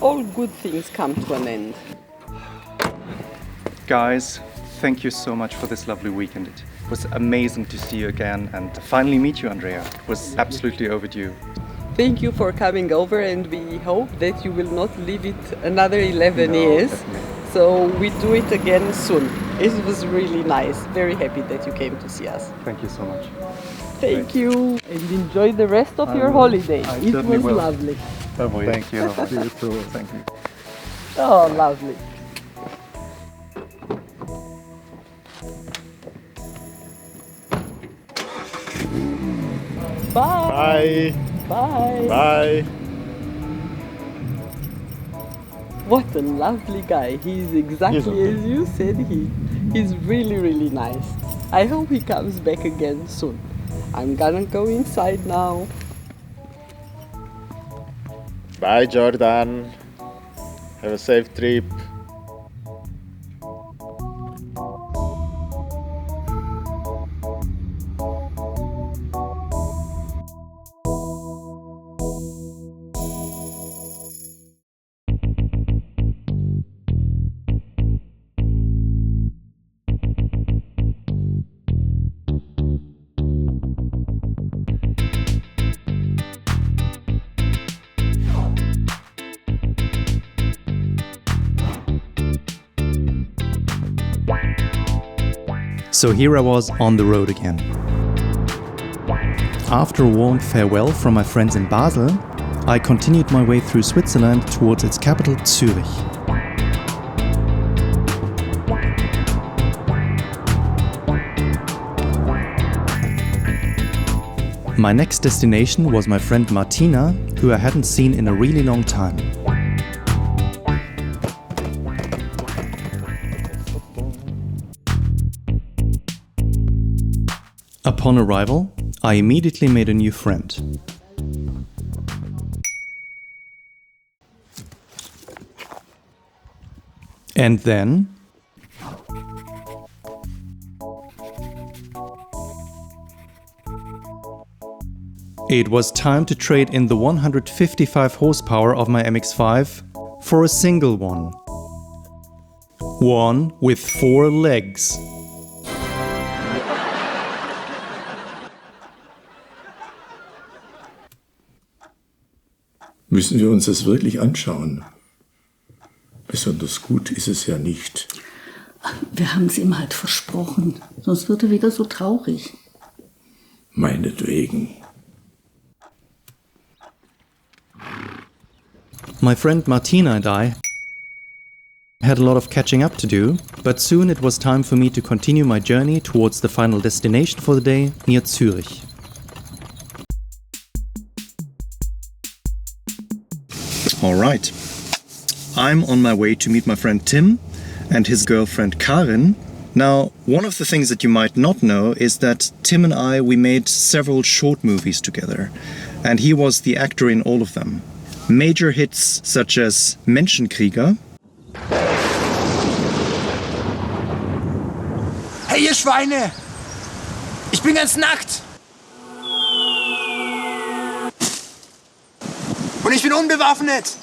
all good things come to an end. Guys, thank you so much for this lovely weekend. It was amazing to see you again and finally meet you, Andrea. It was absolutely overdue. Thank you for coming over, and we hope that you will not leave it another 11 years. Definitely. So we do it again soon. It was really nice. Very happy that you came to see us. Thank you so much. Thank you, and enjoy the rest of your holiday. It certainly was will. lovely. Thank you. You too. Thank you. Oh, lovely. Bye. Bye. Bye. Bye. What a lovely guy. He's exactly as you said. He's really, really nice. I hope he comes back again soon. I'm gonna go inside now. Bye, Jordan. Have a safe trip. So here I was on the road again. After a warm farewell from my friends in Basel, I continued my way through Switzerland towards its capital, Zuerich. My next destination was my friend Martina, who I hadn't seen in a really long time. Upon arrival, I immediately made a new friend. And then it was time to trade in the 155 horsepower of my MX-5 for a single one. One with 4 legs. Müssen wir uns das wirklich anschauen? Besonders gut ist es ja nicht. Wir haben es ihm halt versprochen, sonst wird er wieder so traurig. Meinetwegen. My friend Martina and I had a lot of catching up to do, but soon it was time for me to continue my journey towards the final destination for the day, near Zürich. Alright, I'm on my way to meet my friend Tim and his girlfriend Karin. Now, one of the things that you might not know is that Tim and we made several short movies together, and he was the actor in all of them. Major hits such as Menschenkrieger. Hey, ihr Schweine! Ich bin ganz nackt! Und ich bin unbewaffnet!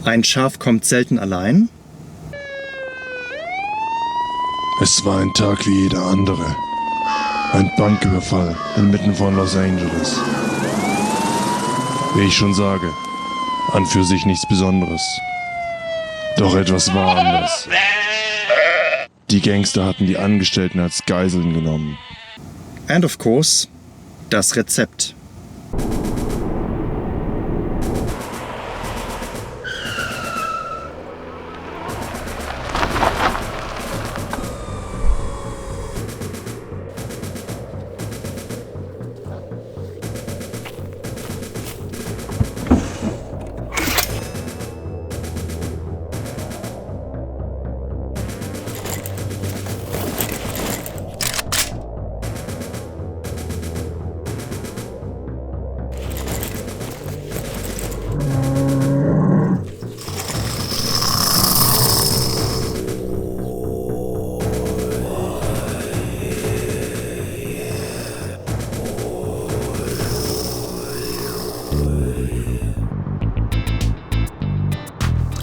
Ein Schaf kommt selten allein. Es war ein Tag wie jeder andere. Ein Banküberfall inmitten von Los Angeles. Wie ich schon sage, an für sich nichts Besonderes. Doch etwas war anders. Die Gangster hatten die Angestellten als Geiseln genommen. And of course, das Rezept.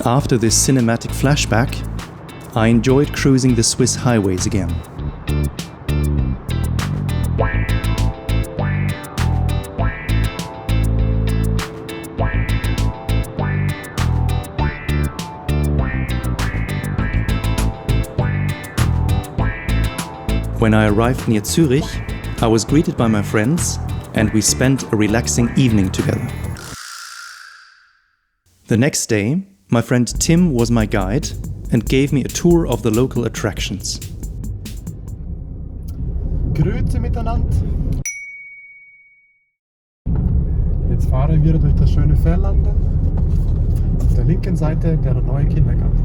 After this cinematic flashback, I enjoyed cruising the Swiss highways again. When I arrived near Zuerich, I was greeted by my friends and we spent a relaxing evening together. The next day, my friend Tim was my guide and gave me a tour of the local attractions. Grüezi miteinander. Jetzt fahren wir durch das schöne Fährlanden. Auf der linken Seite der neue Kindergarten.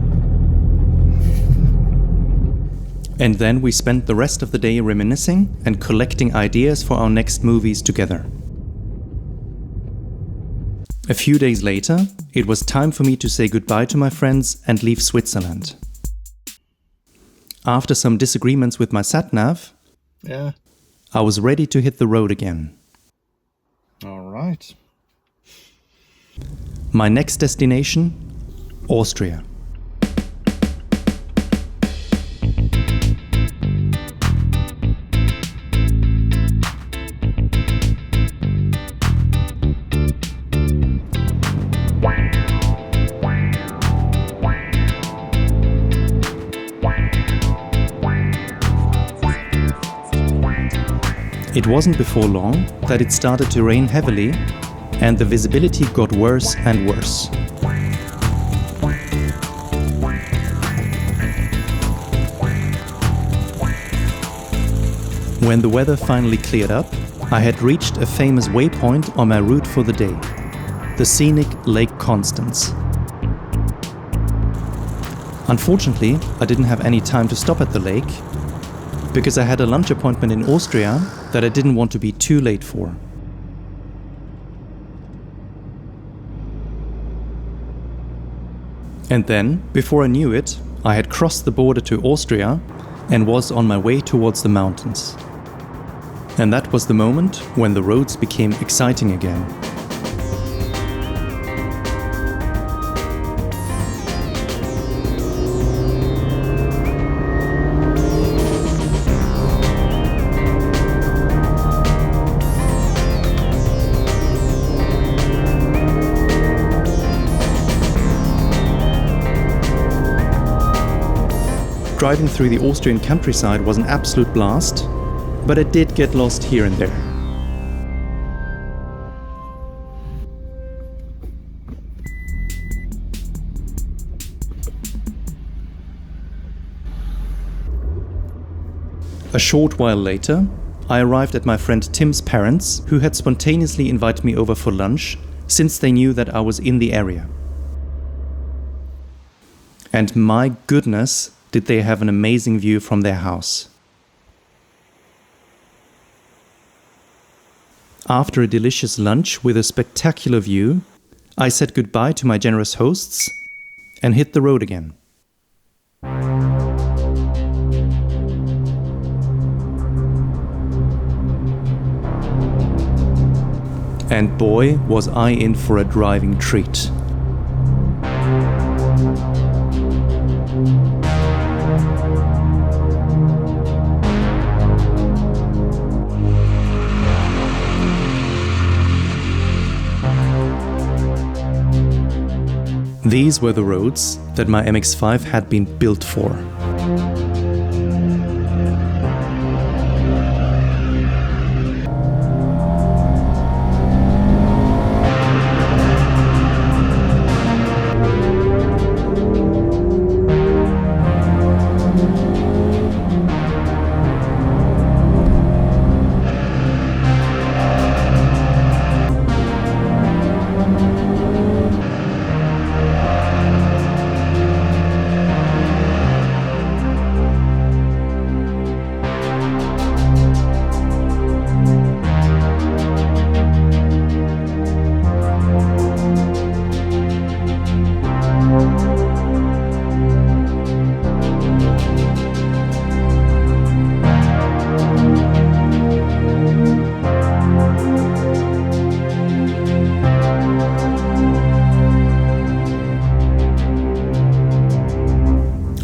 And then we spent the rest of the day reminiscing and collecting ideas for our next movies together. A few days later, it was time for me to say goodbye to my friends and leave Switzerland. After some disagreements with my sat-nav, I was ready to hit the road again. All right. My next destination, Austria. It wasn't before long that it started to rain heavily and the visibility got worse and worse. When the weather finally cleared up, I had reached a famous waypoint on my route for the day, the scenic Lake Constance. Unfortunately, I didn't have any time to stop at the lake, because I had a lunch appointment in Austria that I didn't want to be too late for. And then, before I knew it, I had crossed the border to Austria and was on my way towards the mountains. And that was the moment when the roads became exciting again. Driving through the Austrian countryside was an absolute blast, but I did get lost here and there. A short while later, I arrived at my friend Tim's parents, who had spontaneously invited me over for lunch since they knew that I was in the area. And my goodness, did they have an amazing view from their house. After a delicious lunch with a spectacular view, I said goodbye to my generous hosts and hit the road again. And boy, was I in for a driving treat. These were the roads that my MX-5 had been built for.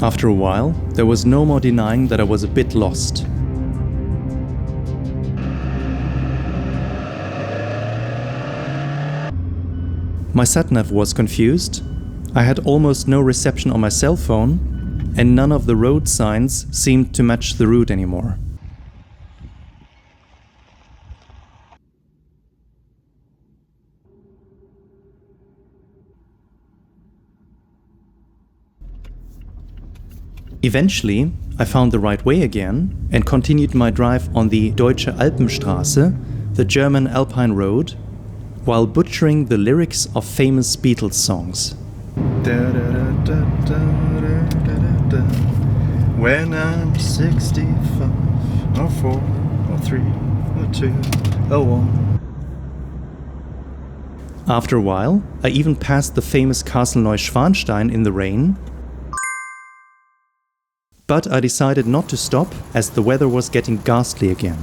After a while, there was no more denying that I was a bit lost. My sat-nav was confused, I had almost no reception on my cell phone, and none of the road signs seemed to match the route anymore. Eventually, I found the right way again and continued my drive on the Deutschealpenstrasse, the Germanalpineroad, while butchering the lyrics of famous Beatles songs. When I'm 65, or 4, or 3, or 2, or 1. After a while, I even passed the famous Castle Neuschwanstein in the rain, but I decided not to stop as the weather was getting ghastly again.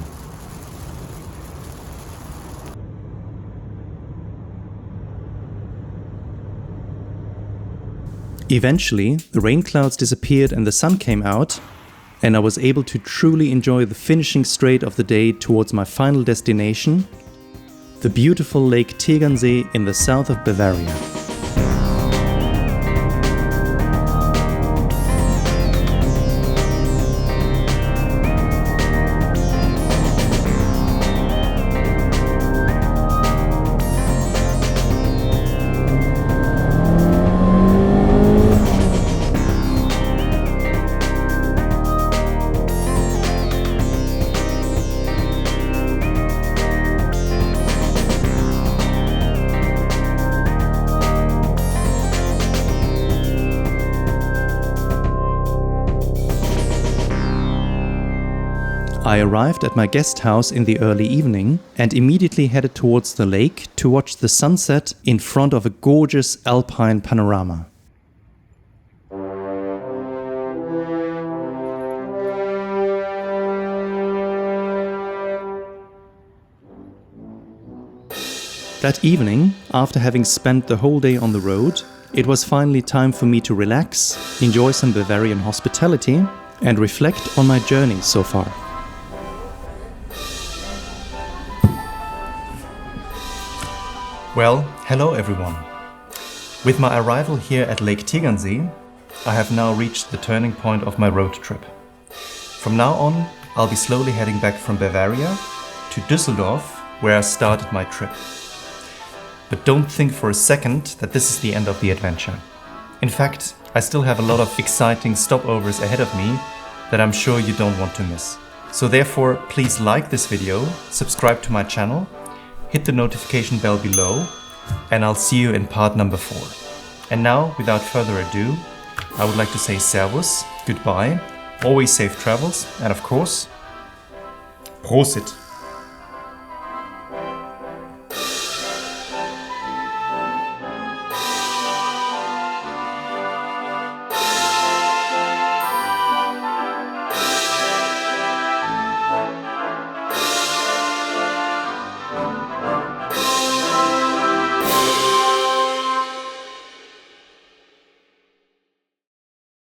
Eventually, the rain clouds disappeared and the sun came out, and I was able to truly enjoy the finishing straight of the day towards my final destination, the beautiful Lake Tegernsee in the south of Bavaria. I arrived at my guest house in the early evening and immediately headed towards the lake to watch the sunset in front of a gorgeous alpine panorama. That evening, after having spent the whole day on the road, it was finally time for me to relax, enjoy some Bavarian hospitality, and reflect on my journey so far. Well, hello everyone. With my arrival here at Lake Tegernsee, I have now reached the turning point of my road trip. From now on, I'll be slowly heading back from Bavaria to Düsseldorf, where I started my trip. But don't think for a second that this is the end of the adventure. In fact, I still have a lot of exciting stopovers ahead of me that I'm sure you don't want to miss. So therefore, please like this video, subscribe to my channel, hit the notification bell below, and I'll see you in part number 4. And now, without further ado, I would like to say servus, goodbye, always safe travels, and of course, Prosit!